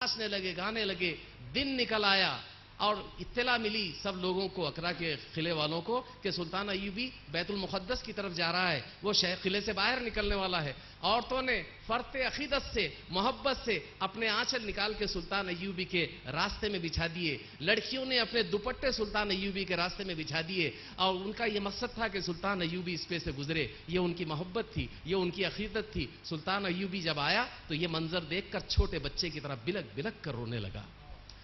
नाचने लगे, गाने लगे। दिन निकल आया और इत्तला मिली सब लोगों को, अकरा के किले वालों को, कि सुल्तान अय्यूबी बैतुल मुक़द्दस की तरफ जा रहा है, वो किले से बाहर निकलने वाला है। औरतों ने फरते अकीदत से, मोहब्बत से अपने आंचल निकाल के सुल्तान अय्यूबी के रास्ते में बिछा दिए। लड़कियों ने अपने दुपट्टे सुल्तान अय्यूबी के रास्ते में बिछा दिए और उनका यह मकसद था कि सुल्तान अय्यूबी इस पे से गुजरे। ये उनकी मोहब्बत थी, ये उनकी अकीदत थी। सुल्तान अय्यूबी जब आया तो ये मंजर देखकर छोटे बच्चे की तरह बिलक बिलक कर रोने लगा।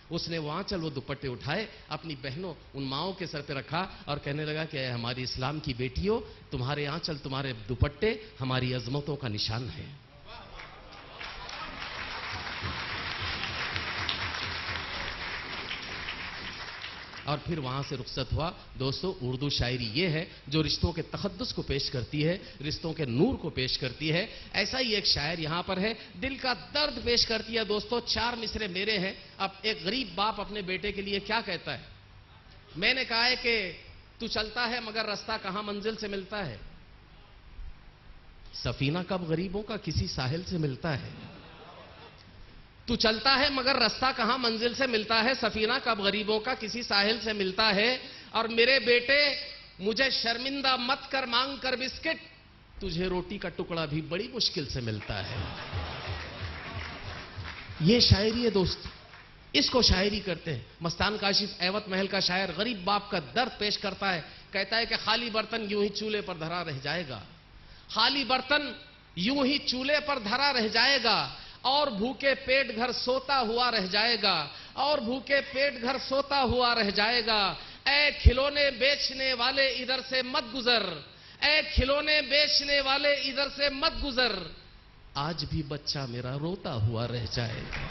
उसने वो आंचल, वो दुपट्टे उठाए, अपनी बहनों, उन माओं के सर पे रखा और कहने लगा कि हमारी इस्लाम की बेटियों, तुम्हारे आंचल, तुम्हारे दुपट्टे हमारी अजमतों का निशान है। और फिर वहां से रुखसत हुआ। दोस्तों, उर्दू शायरी ये है जो रिश्तों के तखद्दुस को पेश करती है, रिश्तों के नूर को पेश करती है। ऐसा ही एक शायर यहां पर है, दिल का दर्द पेश करती है। दोस्तों, 4 मिसरे मेरे हैं। अब एक गरीब बाप अपने बेटे के लिए क्या कहता है? मैंने कहा है कि तू चलता है मगर रास्ता कहां मंजिल से मिलता है। सफीना कब गरीबों का किसी साहिल से मिलता है। तू चलता है मगर रास्ता कहां मंजिल से मिलता है। सफीना कब गरीबों का किसी साहिल से मिलता है। और मेरे बेटे, मुझे शर्मिंदा मत कर मांग कर बिस्किट, तुझे रोटी का टुकड़ा भी बड़ी मुश्किल से मिलता है। ये शायरी है दोस्त, इसको शायरी करते हैं। मस्तान काशिफ ऐवत महल का शायर गरीब बाप का दर्द पेश करता है। कहता है कि खाली बर्तन यूं ही चूल्हे पर धरा रह जाएगा, खाली बर्तन यूं ही चूल्हे पर धरा रह जाएगा, और भूखे पेट घर सोता हुआ रह जाएगा, और भूखे पेट घर सोता हुआ रह जाएगा। ऐ खिलौने बेचने वाले इधर से मत गुजर, ऐ खिलौने बेचने वाले इधर से मत गुजर, आज भी बच्चा मेरा रोता हुआ रह जाएगा,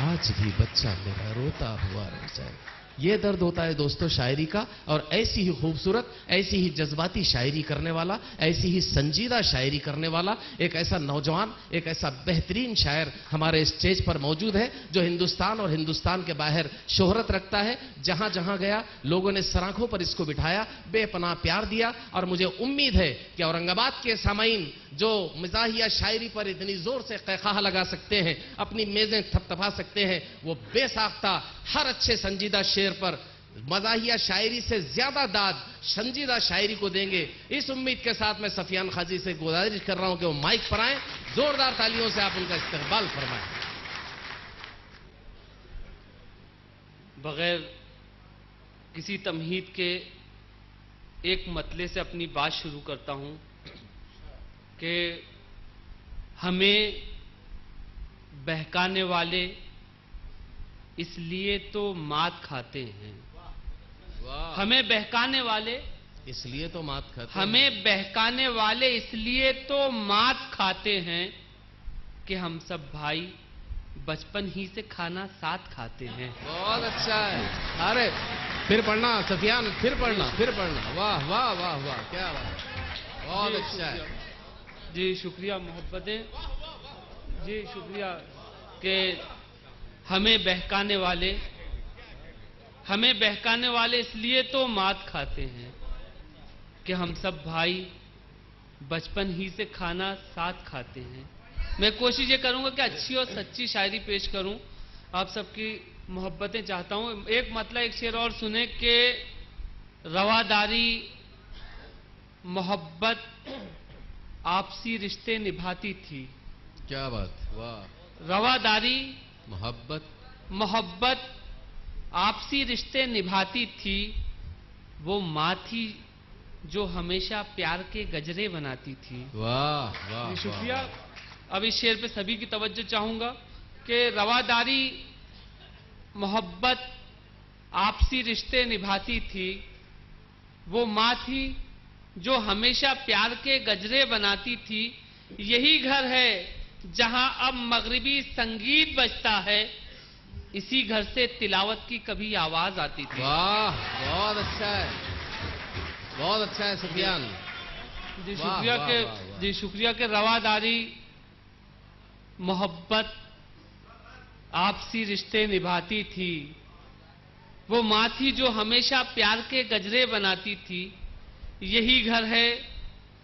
आज भी बच्चा मेरा रोता हुआ रह जाएगा। ये दर्द होता है दोस्तों शायरी का। और ऐसी ही खूबसूरत, ऐसी ही जज्बाती शायरी करने वाला, ऐसी ही संजीदा शायरी करने वाला एक ऐसा नौजवान, एक ऐसा बेहतरीन शायर हमारे स्टेज पर मौजूद है, जो हिंदुस्तान और हिंदुस्तान के बाहर शोहरत रखता है। जहां जहां गया लोगों ने सराखों पर इसको बिठाया, बेपनाह प्यार दिया। और मुझे उम्मीद है कि औरंगाबाद के सामाईन जो मिजाहिया शायरी पर इतनी जोर से क़हक़हा लगा सकते हैं, अपनी मेजें थपथपा सकते हैं, वो बेसाख्ता हर अच्छे संजीदा शेर पर मजाहिया शायरी से ज्यादा दाद संजीदा शायरी को देंगे। इस उम्मीद के साथ मैं सफियान खाजी से गुजारिश कर रहा हूं कि वो माइक पर आए, जोरदार तालियों से आप उनका इस्तकबाल फरमाएं। बगैर किसी तमहीद के एक मतले से अपनी बात शुरू करता हूं कि हमें बहकाने वाले इसलिए तो मात खाते हैं, हमें बहकाने वाले इसलिए तो मात खाते हैं, हमें बहकाने वाले इसलिए तो मात खाते हैं कि हम सब भाई बचपन ही से खाना साथ खाते हैं। बहुत अच्छा है। अरे फिर पढ़ना सफियान, फिर पढ़ना, फिर पढ़ना। वाह वाह वाह वाह, क्या बात, बहुत अच्छा है जी। शुक्रिया मोहब्बतें जी, शुक्रिया कि हमें बहकाने वाले इसलिए तो मात खाते हैं कि हम सब भाई बचपन ही से खाना साथ खाते हैं। मैं कोशिश ये करूंगा कि अच्छी और सच्ची शायरी पेश करूं, आप सबकी मोहब्बतें चाहता हूं। एक मतलब एक शेर और सुने कि रवादारी मोहब्बत आपसी रिश्ते निभाती थी। क्या बात, वाह। रवादारी मोहब्बत आपसी रिश्ते निभाती थी, वो माँ थी जो हमेशा प्यार के गजरे बनाती थी। वाह वाह, शुक्रिया। अब इस शेर पे सभी की तवज्जो चाहूंगा कि रवादारी मोहब्बत आपसी रिश्ते निभाती थी, वो माँ थी जो हमेशा प्यार के गजरे बनाती थी। यही घर है जहां अब मगरिबी संगीत बजता है, इसी घर से तिलावत की कभी आवाज आती थी। वाह, बहुत अच्छा है, बहुत अच्छा है सफियान जी। शुक्रिया के जी, शुक्रिया के रवादारी मोहब्बत आपसी रिश्ते निभाती थी, वो माँ थी जो हमेशा प्यार के गजरे बनाती थी। यही घर है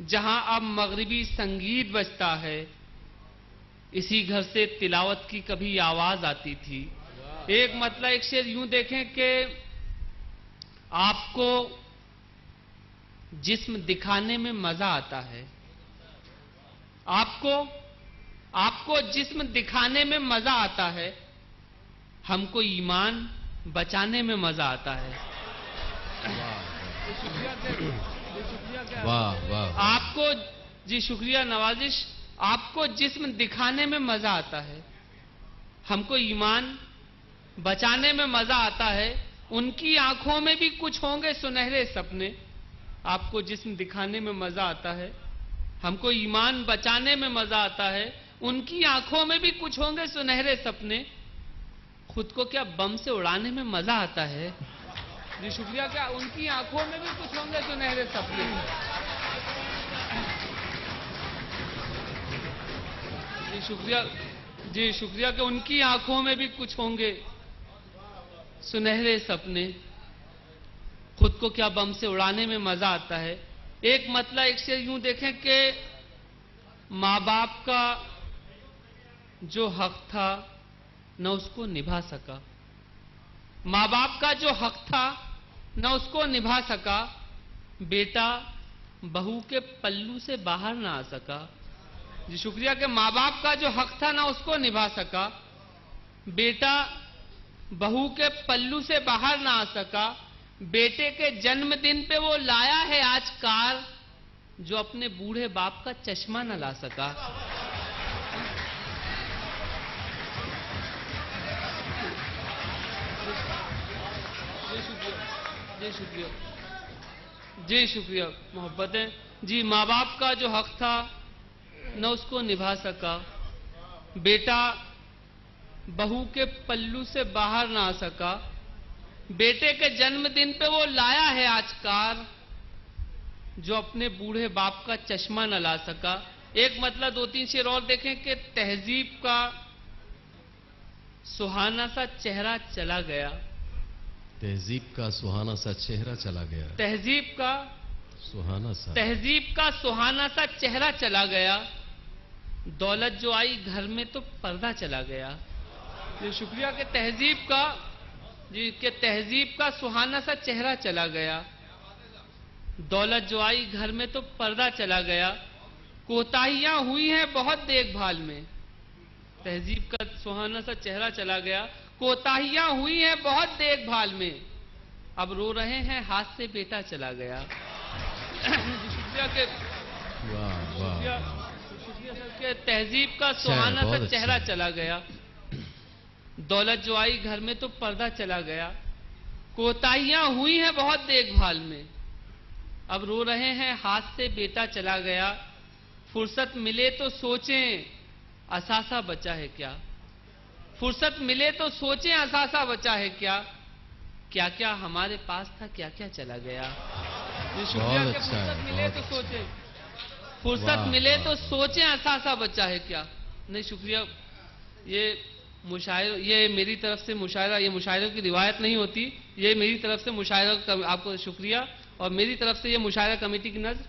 जहां अब मगरिबी संगीत बजता है, इसी घर से तिलावत की कभी आवाज आती थी। एक मतलब एक शेर यूं देखें कि आपको जिस्म दिखाने में मजा आता है, आपको जिस्म दिखाने में मजा आता है, हमको ईमान बचाने में मजा आता है। वाह वाह। आपको, जी शुक्रिया नवाजिश, आपको जिस्म दिखाने में मजा आता है, हमको ईमान बचाने में मजा आता है। उनकी आंखों में भी कुछ होंगे सुनहरे सपने। आपको जिस्म दिखाने में मजा आता है, हमको ईमान बचाने में मजा आता है। उनकी आंखों में भी कुछ होंगे सुनहरे सपने। खुद को क्या बम से उड़ाने में मजा आता है। जी शुक्रिया। क्या उनकी आंखों में भी कुछ होंगे सुनहरे सपने। जी शुक्रिया, जी शुक्रिया कि उनकी आंखों में भी कुछ होंगे सुनहरे सपने। खुद को क्या बम से उड़ाने में मजा आता है। एक मतलब एक से यूं देखें कि माँ बाप का जो हक था न उसको निभा सका, माँ बाप का जो हक था न उसको निभा सका। बेटा बहू के पल्लू से बाहर ना आ सका। जी शुक्रिया कि माँ बाप का जो हक था ना उसको निभा सका। बेटा बहू के पल्लू से बाहर ना आ सका। बेटे के जन्मदिन पे वो लाया है आज कार, जो अपने बूढ़े बाप का चश्मा न ला सका। जी शुक्रिया, जी शुक्रिया मोहब्बतें। जी माँ बाप का जो हक था न उसको निभा सका। बेटा बहू के पल्लू से बाहर ना आ सका। बेटे के जन्मदिन पे वो लाया है आज कार, जो अपने बूढ़े बाप का चश्मा न ला सका। एक मतलब दो तीन शेर और देखें कि तहजीब का सुहाना सा चेहरा चला गया। तहजीब का सुहाना सा चेहरा चला गया। तहजीब का सुहाना सा, तहजीब का सुहाना सा चेहरा चला गया। दौलत जो आई घर में तो पर्दा चला गया। ये शुक्रिया के तहजीब का, जी के तहजीब का सुहाना सा चेहरा चला गया। दौलत जो आई घर में तो पर्दा चला गया। कोताहियां हुई हैं बहुत देखभाल में। तहजीब का सुहाना सा चेहरा चला गया। कोताहियां हुई हैं बहुत देखभाल में। अब रो रहे हैं हाथ से बेटा चला गया। शुक्रिया के, वाह वाह। शुक्रिया सर के तहजीब का सुहाना सा चेहरा चला गया। दौलत जो आई घर में तो पर्दा चला गया। कोताहियां हुई हैं बहुत देखभाल में। अब रो रहे हैं हाथ से बेटा चला गया। फुर्सत मिले तो सोचें असासा बचा है क्या। फुर्सत मिले तो सोचें असासा बचा है क्या। क्या क्या हमारे पास था क्या क्या चला गया। ये शुक्रिया कि फुर्सत मिले तो सोचें, फुर्सत मिले तो सोचें असासा बचा है क्या। नहीं शुक्रिया, ये मुशायरा, ये मेरी तरफ से मुशायरा, ये मुशायरों की रिवायत नहीं होती, ये मेरी तरफ से मुशायरा, आपको शुक्रिया। और मेरी तरफ से ये मुशायरा कमेटी की नज़र।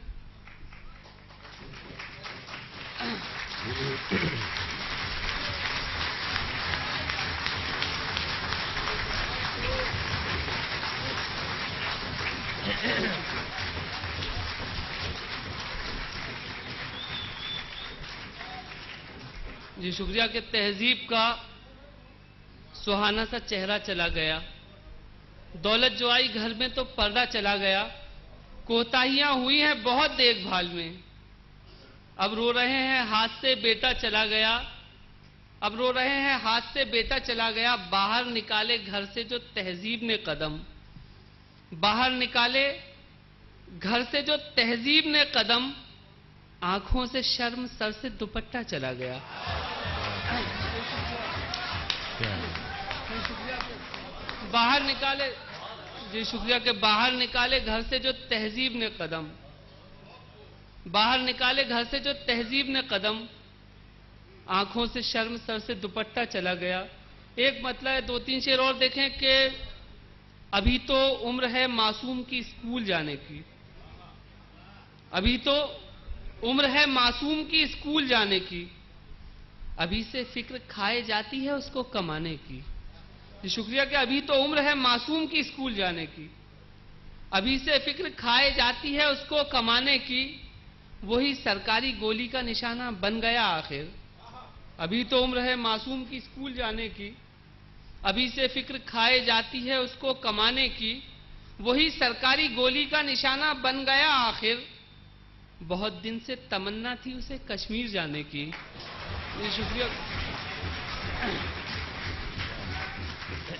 जी शुक्रिया के तहजीब का सुहाना सा चेहरा चला गया। दौलत जो आई घर में तो पर्दा चला गया। कोताहियां हुई हैं बहुत देखभाल में। अब रो रहे हैं हाथ से बेटा चला गया। अब रो रहे हैं हाथ से बेटा चला गया। बाहर निकाले घर से जो तहजीब ने कदम। बाहर निकाले घर से जो तहजीब ने कदम। आंखों से शर्म सर से दुपट्टा चला गया। बाहर निकाले, जी शुक्रिया के बाहर निकाले घर से जो तहजीब ने कदम। बाहर निकाले घर से जो तहजीब ने कदम। आंखों से शर्म सर से दुपट्टा चला गया। एक मतलब है दो तीन शेर और देखें कि अभी तो उम्र है मासूम की स्कूल जाने की। अभी तो उम्र है मासूम की स्कूल जाने की। अभी से फिक्र खाए जाती है उसको कमाने की। जी शुक्रिया कि अभी तो उम्र है मासूम की स्कूल जाने की। अभी से फिक्र खाए जाती है उसको कमाने की, वही सरकारी गोली का निशाना बन गया आखिर। अभी तो उम्र है मासूम की स्कूल जाने की। अभी से फिक्र खाए जाती है उसको कमाने की, वही सरकारी गोली का निशाना बन गया आखिर। बहुत दिन से तमन्ना थी उसे कश्मीर जाने की। जी शुक्रिया,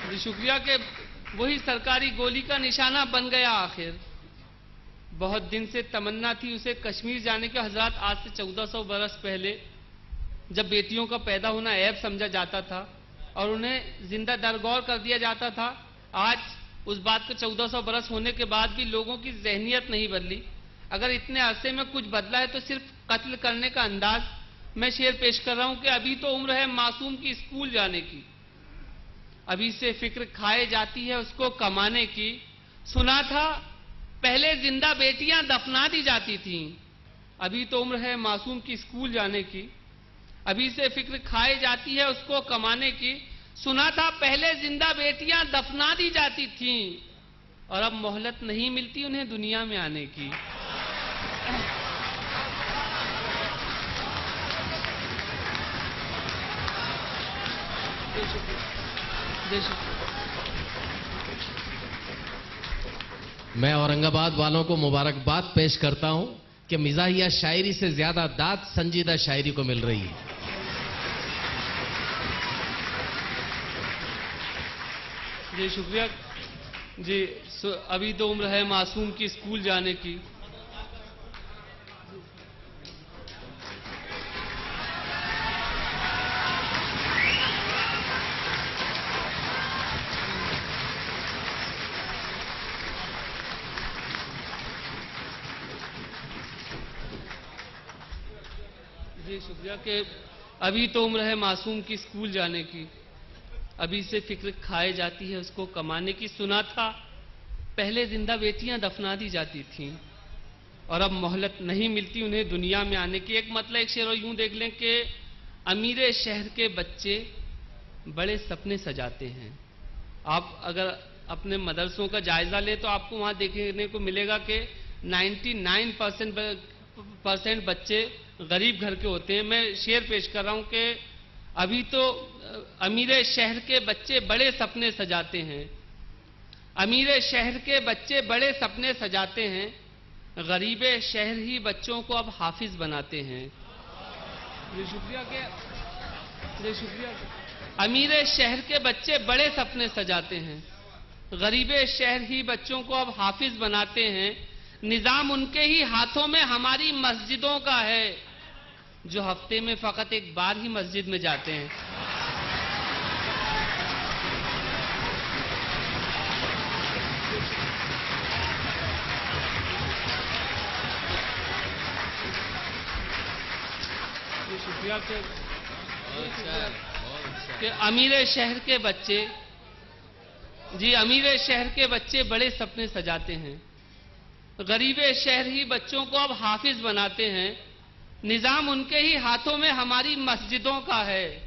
जी शुक्रिया कि वही सरकारी गोली का निशाना बन गया आखिर। बहुत दिन से तमन्ना थी उसे कश्मीर जाने के। हजरत आज से 1400 बरस पहले जब बेटियों का पैदा होना ऐब समझा जाता था और उन्हें जिंदा दरगौर कर दिया जाता था, आज उस बात को 1400 बरस होने के बाद भी लोगों की जहनियत नहीं बदली। अगर इतने अरसे में कुछ बदला है तो सिर्फ कत्ल करने का अंदाज। मैं शेर पेश कर रहा हूं कि अभी तो उम्र है मासूम की स्कूल जाने की। अभी से फिक्र खाए जाती है उसको कमाने की। सुना था पहले जिंदा बेटियां दफना दी जाती थीं। अभी तो उम्र है मासूम की स्कूल जाने की। अभी से फिक्र खाए जाती है उसको कमाने की। सुना था पहले जिंदा बेटियां दफना दी जाती थीं और अब मोहलत नहीं मिलती उन्हें दुनिया में आने की। मैं औरंगाबाद वालों को मुबारकबाद पेश करता हूं कि मिजाहिया शायरी से ज्यादा दाद संजीदा शायरी को मिल रही है। जी शुक्रिया जी। अभी तो उम्र है मासूम की स्कूल जाने की। जी शुक्रिया कि अभी तो उम्र है मासूम की स्कूल जाने की। अभी से फिक्र खाए जाती है उसको कमाने की। सुना था पहले जिंदा बेटियां दफना दी जाती थीं और अब मोहलत नहीं मिलती उन्हें दुनिया में आने की। एक मतलब एक शेर और यूं देख लें कि अमीर शहर के बच्चे बड़े सपने सजाते हैं। आप अगर अपने मदरसों का जायजा ले तो आपको वहां देखने को मिलेगा कि 99% बच्चे गरीब घर के होते हैं। मैं शेर पेश कर रहा हूं कि अभी तो अमीर शहर के बच्चे बड़े सपने सजाते हैं। अमीर शहर के बच्चे बड़े सपने सजाते हैं, गरीब शहर ही बच्चों को अब हाफिज बनाते हैं। ये शुक्रिया के अमीर शहर के बच्चे बड़े सपने सजाते हैं, गरीब शहर ही बच्चों को अब हाफिज बनाते हैं। निजाम उनके ही हाथों में हमारी मस्जिदों का है, जो हफ्ते में फकत एक बार ही मस्जिद में जाते हैं। शुक्रिया कि अमीर शहर के बच्चे अमीर शहर के बच्चे बड़े सपने सजाते हैं, गरीब शहर ही बच्चों को अब हाफिज बनाते हैं। निजाम उनके ही हाथों में हमारी मस्जिदों का है,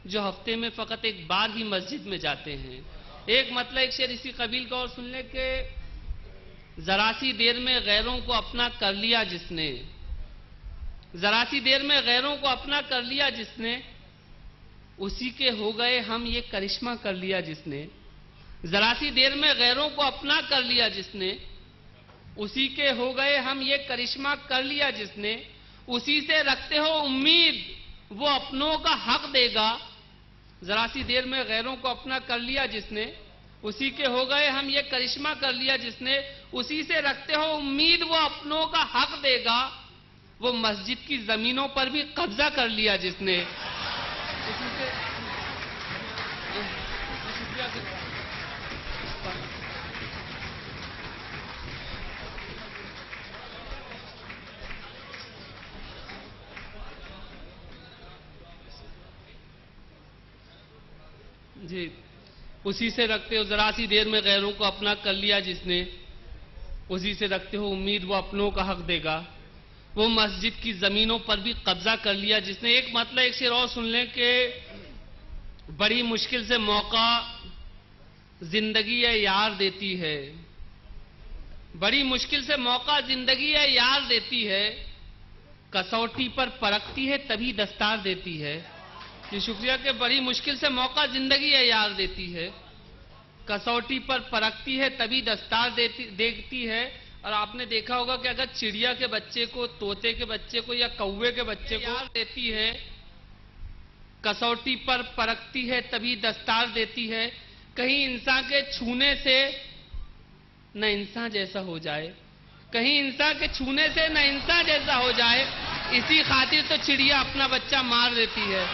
जो हफ्ते में फकत एक बार ही मस्जिद में जाते हैं। एक मतलब एक शेर इसी कबील का और सुन ले कि जरा सी देर में गैरों को अपना कर लिया जिसने, जरा सी देर में गैरों को अपना कर लिया जिसने, उसी के हो गए हम ये करिश्मा कर लिया जिसने। जरा सी देर में गैरों को अपना कर लिया जिसने, उसी के हो गए हम ये करिश्मा कर लिया जिसने। उसी से रखते हो उम्मीद वो अपनों का हक देगा। जरा सी देर में गैरों को अपना कर लिया जिसने, उसी के हो गए हम ये करिश्मा कर लिया जिसने। उसी से रखते हो उम्मीद वो अपनों का हक देगा, वो मस्जिद की जमीनों पर भी कब्जा कर लिया जिसने। उसी से जी उसी से रखते हो जरा सी देर में गैरों को अपना कर लिया जिसने, उसी से रखते हो उम्मीद वो अपनों का हक देगा, वो मस्जिद की जमीनों पर भी कब्जा कर लिया, जिसने एक मतलब एक शेर और सुन लें कि बड़ी मुश्किल से मौका जिंदगी है यार देती है, बड़ी मुश्किल से मौका जिंदगी है यार देती है, कसौटी पर परखती है तभी दस्तार देती है। ये शुक्रिया कि बड़ी मुश्किल से मौका जिंदगी है यार देती है, कसौटी पर परखती है तभी दस्तार देती है। और आपने देखा होगा कि अगर चिड़िया के बच्चे को, तोते के बच्चे को या कौवे के बच्चे को यार देती है, कसौटी पर परखती है तभी दस्तार देती है, कहीं इंसान के छूने से न इंसान जैसा हो जाए, कहीं इंसान के छूने से न इंसान जैसा हो जाए, इसी खातिर तो चिड़िया अपना बच्चा मार देती है।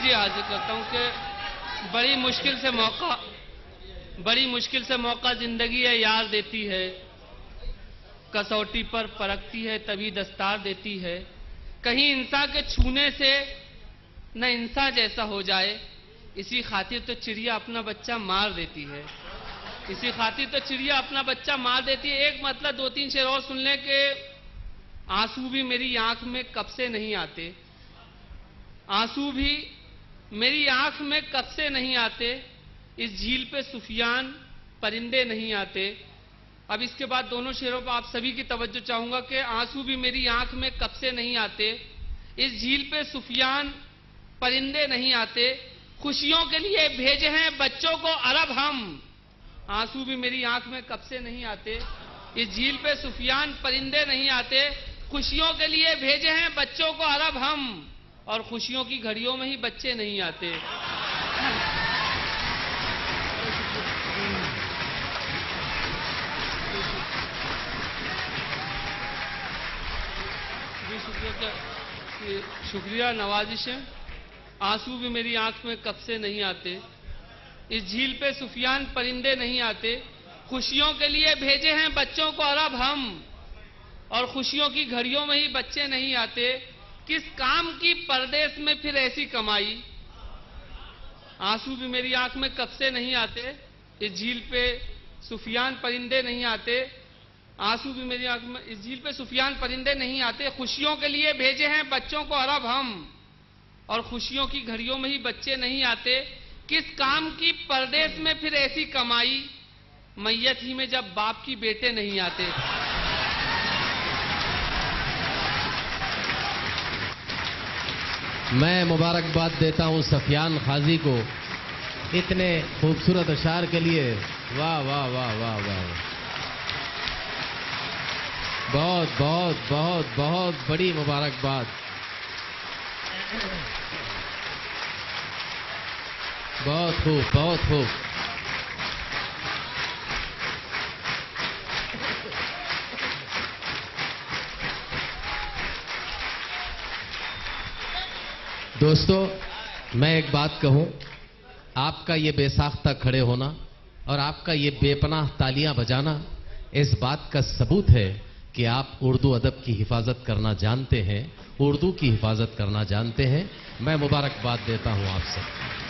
जी हाजिर करता हूं कि बड़ी मुश्किल से मौका जिंदगी है यार देती है, कसौटी पर परखती है तभी दस्तार देती है, कहीं इंसान के छूने से न इंसान जैसा हो जाए, इसी खातिर तो चिड़िया अपना बच्चा मार देती है, इसी खातिर तो चिड़िया अपना बच्चा मार देती है। एक मतलब दो तीन शेर और सुन लें कि आंसू भी मेरी आंख में कब से नहीं आते, आंसू भी मेरी आंख में कब से नहीं आते, इस झील पे सुफियान परिंदे नहीं आते। अब इसके बाद दोनों शेरों पर आप सभी की तवज्जो चाहूंगा कि आंसू भी मेरी आंख में कब से नहीं आते, इस झील पे सुफियान परिंदे नहीं आते, खुशियों के लिए भेजे हैं बच्चों को अरब हम। आंसू भी मेरी आंख में कब से नहीं आते, इस झील पे सुफियान परिंदे नहीं आते, खुशियों के लिए भेजे हैं बच्चों को अरब हम, और खुशियों की घड़ियों में ही बच्चे नहीं आते। शुक्रिया नवाजिश है। आंसू भी मेरी आंख में कब से नहीं आते, इस झील पे सुफियान परिंदे नहीं आते, खुशियों के लिए भेजे हैं बच्चों को अरब हम, और खुशियों की घड़ियों में ही बच्चे नहीं आते, किस काम की परदेश में फिर ऐसी कमाई। आंसू भी मेरी आंख में कब से नहीं आते, इस झील पे सुफियान परिंदे नहीं आते, आंसू भी मेरी आंख में, इस झील पे सुफियान परिंदे नहीं आते, खुशियों के लिए भेजे हैं बच्चों को अरब हम, और खुशियों की घड़ियों में ही बच्चे नहीं आते, किस काम की परदेश में फिर ऐसी कमाई, मैयत ही में जब बाप की बेटे नहीं आते। मैं मुबारकबाद देता हूं सफियान खाजी को इतने खूबसूरत अशार के लिए। वाह वाह वाह वाह वाह, बहुत बहुत बहुत बहुत बड़ी मुबारकबाद। बहुत खूब, बहुत खूब। दोस्तों, मैं एक बात कहूं, आपका ये बेसाख्ता खड़े होना और आपका ये बेपनाह तालियां बजाना इस बात का सबूत है कि आप उर्दू अदब की हिफाजत करना जानते हैं, उर्दू की हिफाजत करना जानते हैं। मैं मुबारकबाद देता हूं आप सब।